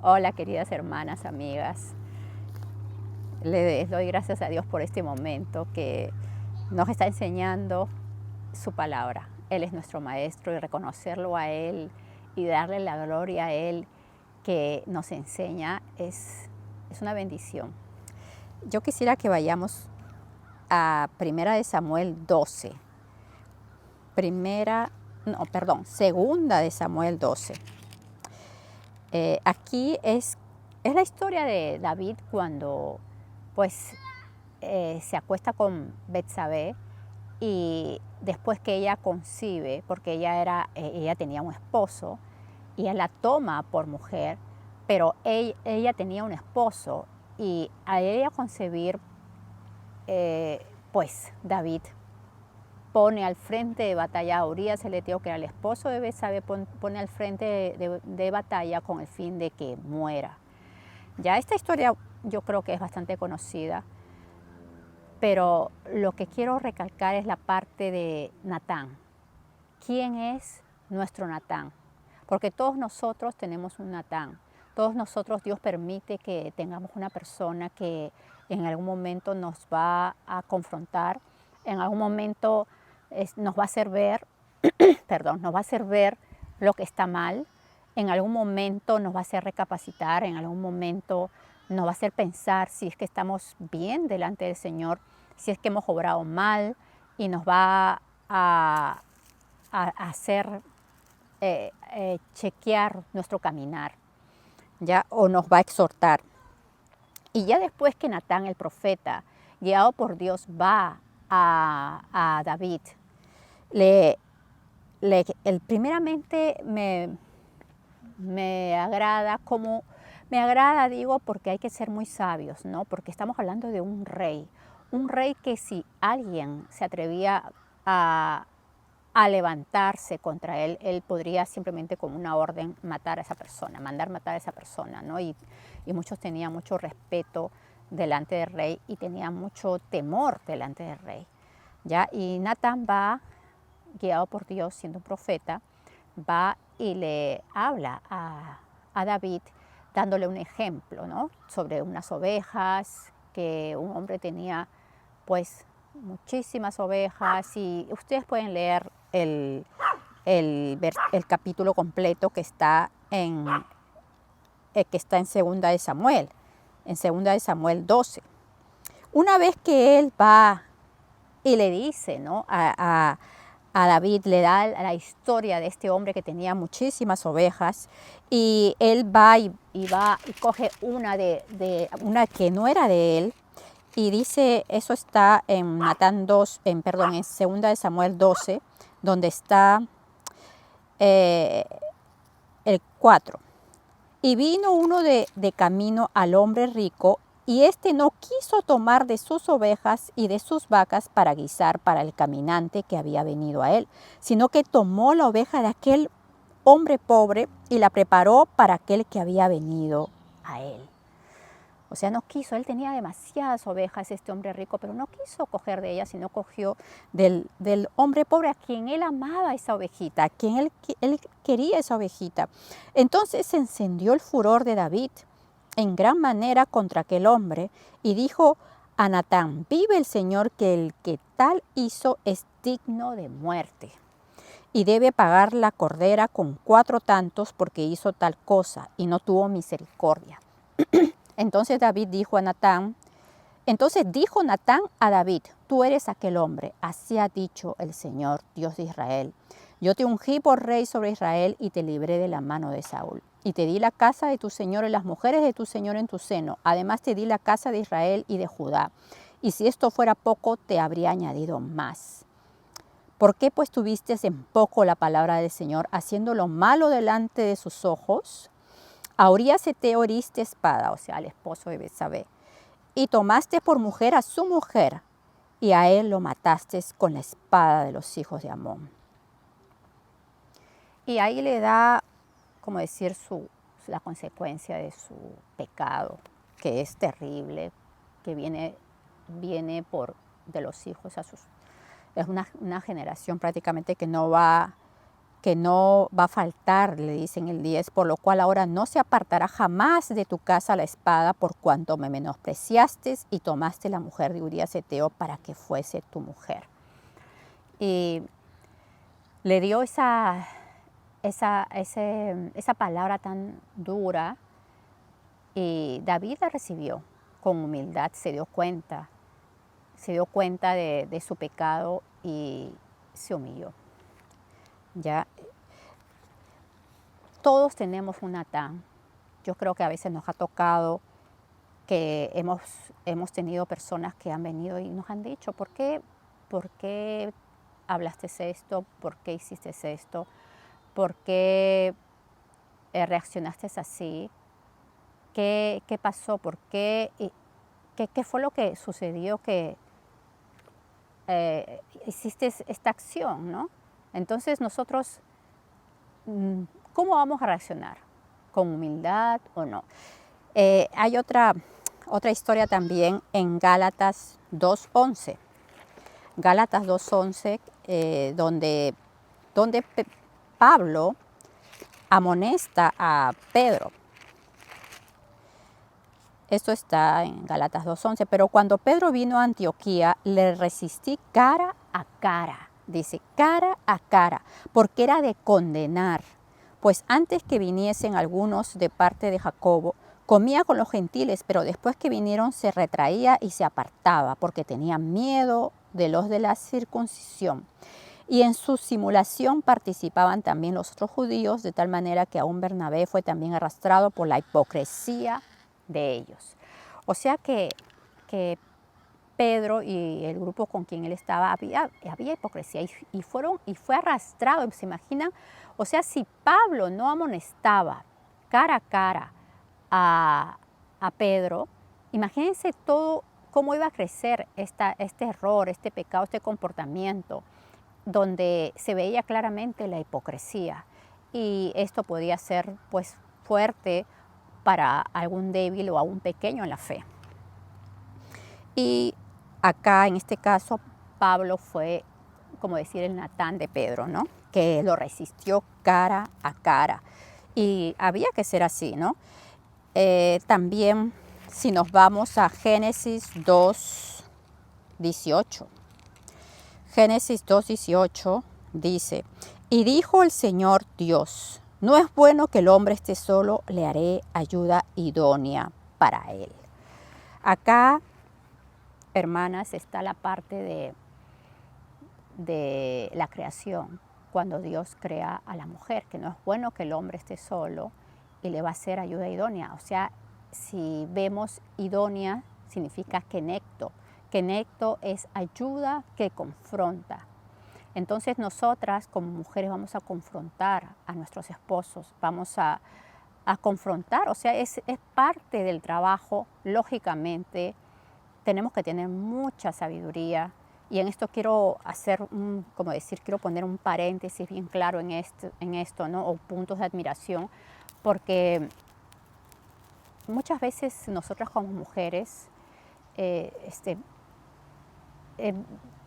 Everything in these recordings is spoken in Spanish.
Hola, queridas hermanas, amigas. Les doy gracias a Dios por este momento que nos está enseñando su palabra. Él es nuestro maestro y reconocerlo a Él y darle la gloria a Él que nos enseña es una bendición. Yo quisiera que vayamos a Primera de Samuel 12. Segunda de Samuel 12. Aquí es la historia de David cuando pues se acuesta con Betsabé y después que ella concibe, porque ella tenía un esposo y él la toma por mujer, pero ella tenía un esposo y a ella concebir, pues David pone al frente de batalla a Urías el Eteo, que era el esposo de Betsabé, pone al frente de batalla con el fin de que muera. Ya esta historia yo creo que es bastante conocida, pero lo que quiero recalcar es la parte de Natán. ¿Quién es nuestro Natán? Porque todos nosotros tenemos un Natán. Todos nosotros Dios permite que tengamos una persona que en algún momento nos va a confrontar, en algún momento nos va a hacer ver, nos va a hacer ver lo que está mal, en algún momento nos va a hacer recapacitar, en algún momento nos va a hacer pensar si es que estamos bien delante del Señor, si es que hemos obrado mal y nos va a hacer chequear nuestro caminar, ¿ya? O nos va a exhortar. Y ya después que Natán, el profeta, guiado por Dios, va a David, primeramente me agrada digo, porque hay que ser muy sabios, ¿no? Porque estamos hablando de un rey que si alguien se atrevía a levantarse contra él, él podría simplemente con una orden matar a esa persona, mandar matar a esa persona, ¿no? Y muchos tenían mucho respeto delante del rey y tenían mucho temor delante del rey, ¿ya? Y Natán va, guiado por Dios, siendo un profeta, va y le habla a David dándole un ejemplo, ¿no? Sobre unas ovejas, que un hombre tenía pues muchísimas ovejas y ustedes pueden leer el capítulo completo que está en Segunda de Samuel, en Segunda de Samuel 12. Una vez que él va y le dice, ¿no? a David, le da la historia de este hombre que tenía muchísimas ovejas y él va y coge una una que no era de él y dice, eso está en Natán 2, en Segunda de Samuel 12, donde está eh, el 4. Y vino uno de camino al hombre rico, y éste no quiso tomar de sus ovejas y de sus vacas para guisar para el caminante que había venido a él, sino que tomó la oveja de aquel hombre pobre y la preparó para aquel que había venido a él. O sea, no quiso, él tenía demasiadas ovejas, este hombre rico, pero no quiso coger de ellas, sino cogió del hombre pobre a quien él amaba esa ovejita, a quien él quería esa ovejita. Entonces se encendió el furor de David en gran manera contra aquel hombre y dijo a Natán, vive el Señor, que el que tal hizo es digno de muerte y debe pagar la cordera con 4 tantos porque hizo tal cosa y no tuvo misericordia. Entonces dijo Natán a David, tú eres aquel hombre, así ha dicho el Señor, Dios de Israel. Yo te ungí por rey sobre Israel y te libré de la mano de Saúl. Y te di la casa de tu Señor y las mujeres de tu Señor en tu seno. Además te di la casa de Israel y de Judá. Y si esto fuera poco, te habría añadido más. ¿Por qué pues tuviste en poco la palabra del Señor, haciendo lo malo delante de sus ojos? A Urías Eteo heriste espada, o sea, al esposo de Betsabé, y tomaste por mujer a su mujer, y a él lo mataste con la espada de los hijos de Amón. Y ahí le da, como decir, la consecuencia de su pecado, que es terrible, que viene de los hijos a sus... Es una generación prácticamente que no va que no va a faltar, le dice en el 10, por lo cual ahora no se apartará jamás de tu casa la espada, por cuanto me menospreciaste y tomaste la mujer de Urías Eteo para que fuese tu mujer. Y le dio esa palabra tan dura, y David la recibió con humildad, se dio cuenta de su pecado y se humilló. Ya, todos tenemos un Natán. Yo creo que a veces nos ha tocado que hemos tenido personas que han venido y nos han dicho, ¿por qué hablaste esto? ¿Por qué hiciste esto? ¿Por qué reaccionaste así? ¿Qué pasó? ¿Por qué? ¿Qué fue lo que sucedió que hiciste esta acción, ¿no? Entonces nosotros, ¿cómo vamos a reaccionar? ¿Con humildad o no? Hay otra historia también en Gálatas 2:11. Gálatas 2:11, donde Pablo amonesta a Pedro. Esto está en Gálatas 2:11. Pero cuando Pedro vino a Antioquía, le resistí cara a cara. Dice, cara a cara, porque era de condenar. Pues antes que viniesen algunos de parte de Jacobo, comía con los gentiles, pero después que vinieron se retraía y se apartaba, porque tenía miedo de los de la circuncisión. Y en su simulación participaban también los otros judíos, de tal manera que aún Bernabé fue también arrastrado por la hipocresía de ellos. O sea que Pedro y el grupo con quien él estaba, había hipocresía y fue arrastrado. ¿Se imaginan? O sea, si Pablo no amonestaba cara a cara a Pedro, imagínense todo cómo iba a crecer este error, este pecado, este comportamiento, donde se veía claramente la hipocresía. Y esto podía ser pues fuerte para algún débil o aún pequeño en la fe. Y acá, en este caso, Pablo fue, como decir, el Natán de Pedro, ¿no? Que lo resistió cara a cara. Y había que ser así, ¿no? También, si nos vamos a Génesis 2:18. Génesis 2:18 dice, y dijo el Señor Dios, no es bueno que el hombre esté solo, le haré ayuda idónea para él. Acá, hermanas, está la parte de la creación, cuando Dios crea a la mujer, que no es bueno que el hombre esté solo y le va a hacer ayuda idónea. O sea, si vemos idónea, significa kenecto. Kenecto es ayuda que confronta. Entonces nosotras como mujeres vamos a confrontar a nuestros esposos, vamos a confrontar, o sea, es parte del trabajo. Lógicamente tenemos que tener mucha sabiduría, y en esto quiero hacer quiero poner un paréntesis bien claro en esto, ¿no? O puntos de admiración, porque muchas veces nosotras como mujeres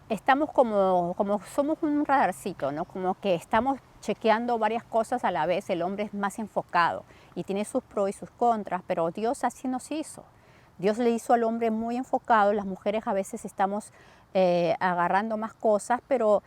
estamos como somos un radarcito, ¿no? Como que estamos chequeando varias cosas a la vez. El hombre es más enfocado y tiene sus pros y sus contras, pero Dios así nos hizo. Dios le hizo al hombre muy enfocado. Las mujeres a veces estamos agarrando más cosas, pero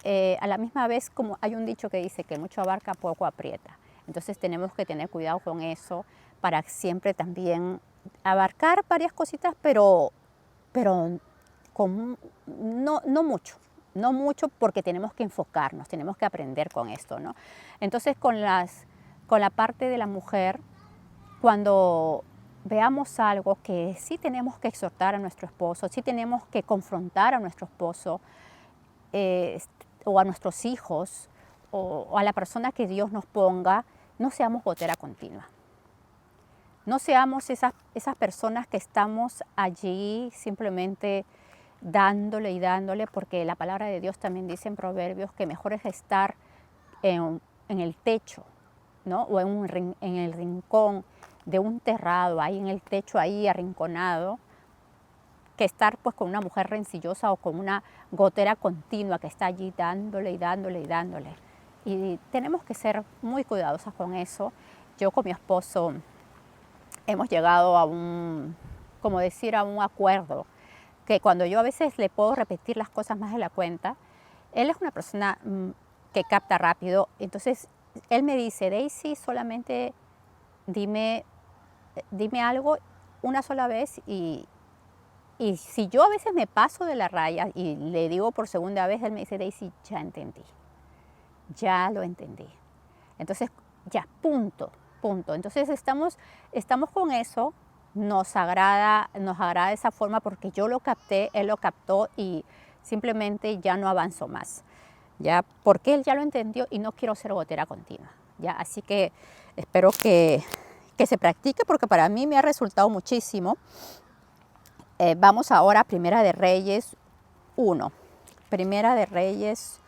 a la misma vez, como hay un dicho que dice que mucho abarca, poco aprieta. Entonces tenemos que tener cuidado con eso para siempre también abarcar varias cositas, pero no mucho, porque tenemos que enfocarnos, tenemos que aprender con esto, ¿no? Entonces con la parte de la mujer, cuando veamos algo que sí tenemos que exhortar a nuestro esposo, sí tenemos que confrontar a nuestro esposo o a nuestros hijos o a la persona que Dios nos ponga, no seamos gotera continua. No seamos esas personas que estamos allí simplemente dándole y dándole, porque la palabra de Dios también dice en Proverbios que mejor es estar en el techo, ¿no? O en el rincón de un terrado, ahí en el techo, ahí arrinconado, que estar pues con una mujer rencillosa o con una gotera continua que está allí dándole y dándole y dándole. y tenemos que ser muy cuidadosas con eso. Yo con mi esposo hemos llegado a como decir, a un acuerdo, que cuando yo a veces le puedo repetir las cosas más de la cuenta, él es una persona que capta rápido, entonces él me dice, Daisy, solamente dime algo una sola vez y si yo a veces me paso de la raya y le digo por segunda vez, él me dice, Daisy, ya entendí, ya lo entendí. Entonces, ya, punto. Entonces estamos con eso, nos agrada esa forma porque yo lo capté, él lo captó y simplemente ya no avanzo más. Ya, porque él ya lo entendió y no quiero ser gotera continua. Ya, así que espero que se practique porque para mí me ha resultado muchísimo. Vamos ahora a Primera de Reyes 1. Primera de Reyes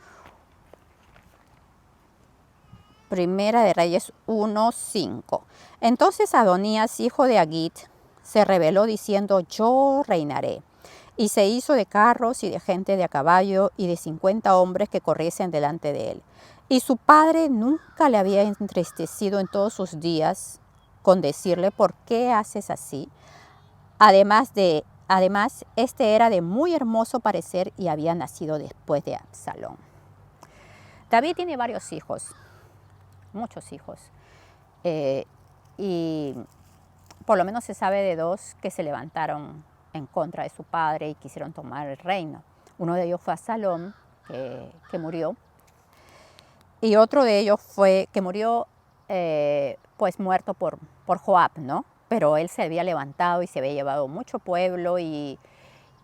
1:5. Entonces Adonías, hijo de Agit, se rebeló diciendo, yo reinaré. Y se hizo de carros y de gente de a caballo y de 50 hombres que corriesen delante de él. Y su padre nunca le había entristecido en todos sus días con decirle, ¿por qué haces así? Además, este era de muy hermoso parecer y había nacido después de Absalón. David tiene varios hijos, muchos hijos, y por lo menos se sabe de 2 que se levantaron en contra de su padre y quisieron tomar el reino. Uno de ellos fue Absalón, que murió, y otro de ellos fue que murió pues muerto por Joab, ¿no? Pero él se había levantado y se había llevado mucho pueblo y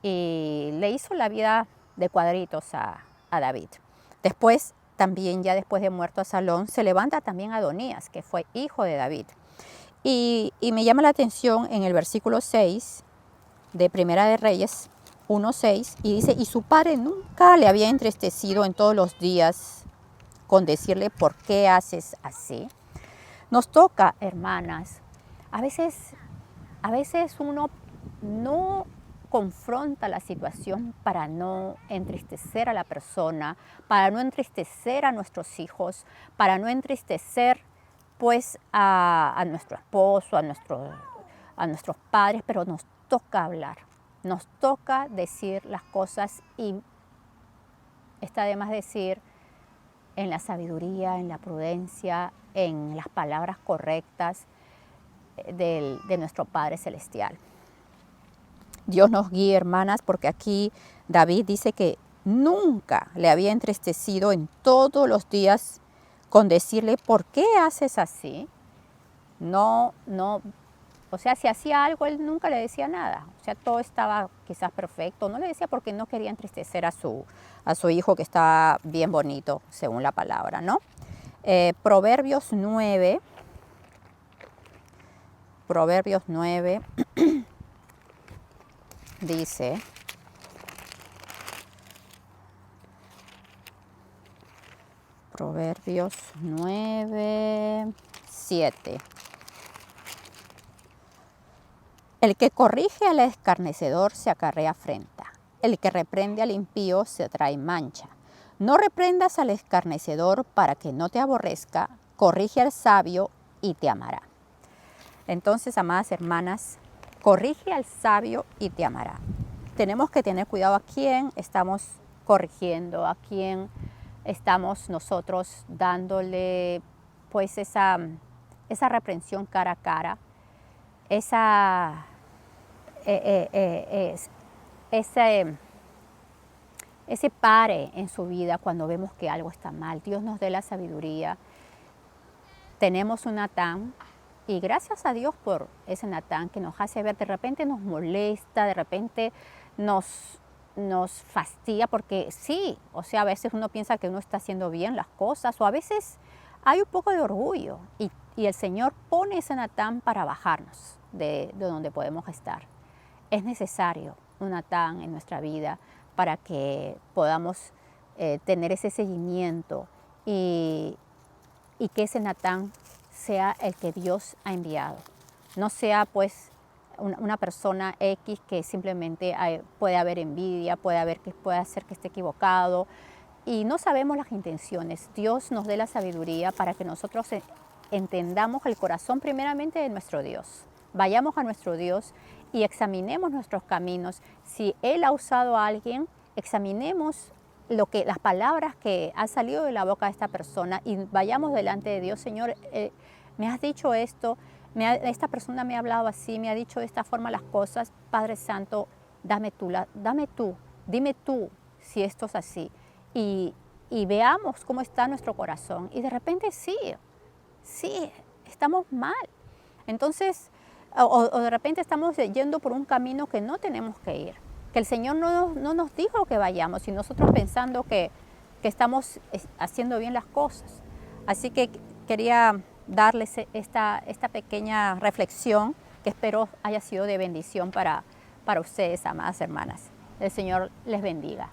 le hizo la vida de cuadritos a David. Después, también ya después de muerto Absalón, se levanta también Adonías, que fue hijo de David. Y me llama la atención en el versículo 6 de Primera de Reyes 1:6, y dice, y su padre nunca le había entristecido en todos los días con decirle, ¿por qué haces así? Nos toca, hermanas, a veces uno no confronta la situación para no entristecer a la persona, para no entristecer a nuestros hijos, para no entristecer pues a nuestro esposo, a nuestros padres, pero nos toca hablar, nos toca decir las cosas y está de más decir en la sabiduría, en la prudencia, en las palabras correctas de nuestro Padre Celestial. Dios nos guíe, hermanas, porque aquí David dice que nunca le había entristecido en todos los días con decirle, ¿por qué haces así? No, o sea, si hacía algo, él nunca le decía nada. O sea, todo estaba quizás perfecto. No le decía porque no quería entristecer a su hijo que está bien bonito, según la palabra, ¿no? Proverbios 9 dice, Proverbios 9:7. El que corrige al escarnecedor se acarrea afrenta. El que reprende al impío se trae mancha. No reprendas al escarnecedor para que no te aborrezca, corrige al sabio y te amará. Entonces, amadas hermanas, corrige al sabio y te amará. Tenemos que tener cuidado a quién estamos corrigiendo, a quién estamos nosotros dándole pues esa reprensión cara a cara, ese pare en su vida cuando vemos que algo está mal. Dios nos dé la sabiduría. Tenemos un Natán y gracias a Dios por ese Natán que nos hace ver, de repente nos molesta, de repente nos fastidia porque sí, o sea, a veces uno piensa que uno está haciendo bien las cosas o a veces hay un poco de orgullo y el Señor pone ese Natán para bajarnos de donde podemos estar. Es necesario un Natán en nuestra vida para que podamos tener ese seguimiento y que ese Natán sea el que Dios ha enviado. No sea pues una persona X que simplemente puede haber envidia, puede hacer que esté equivocado. y no sabemos las intenciones. Dios nos dé la sabiduría para que nosotros entendamos el corazón primeramente de nuestro Dios. Vayamos a nuestro Dios y examinemos nuestros caminos. Si Él ha usado a alguien, examinemos las palabras que han salido de la boca de esta persona y vayamos delante de Dios. Señor, me has dicho esto, esta persona me ha hablado así, me ha dicho de esta forma las cosas. Padre Santo, dime tú si esto es así. Y veamos cómo está nuestro corazón. Y de repente sí, estamos mal. Entonces, o de repente estamos yendo por un camino que no tenemos que ir. Que el Señor no nos dijo que vayamos y nosotros pensando que estamos haciendo bien las cosas. Así que quería darles esta pequeña reflexión que espero haya sido de bendición para ustedes, amadas hermanas. El Señor les bendiga.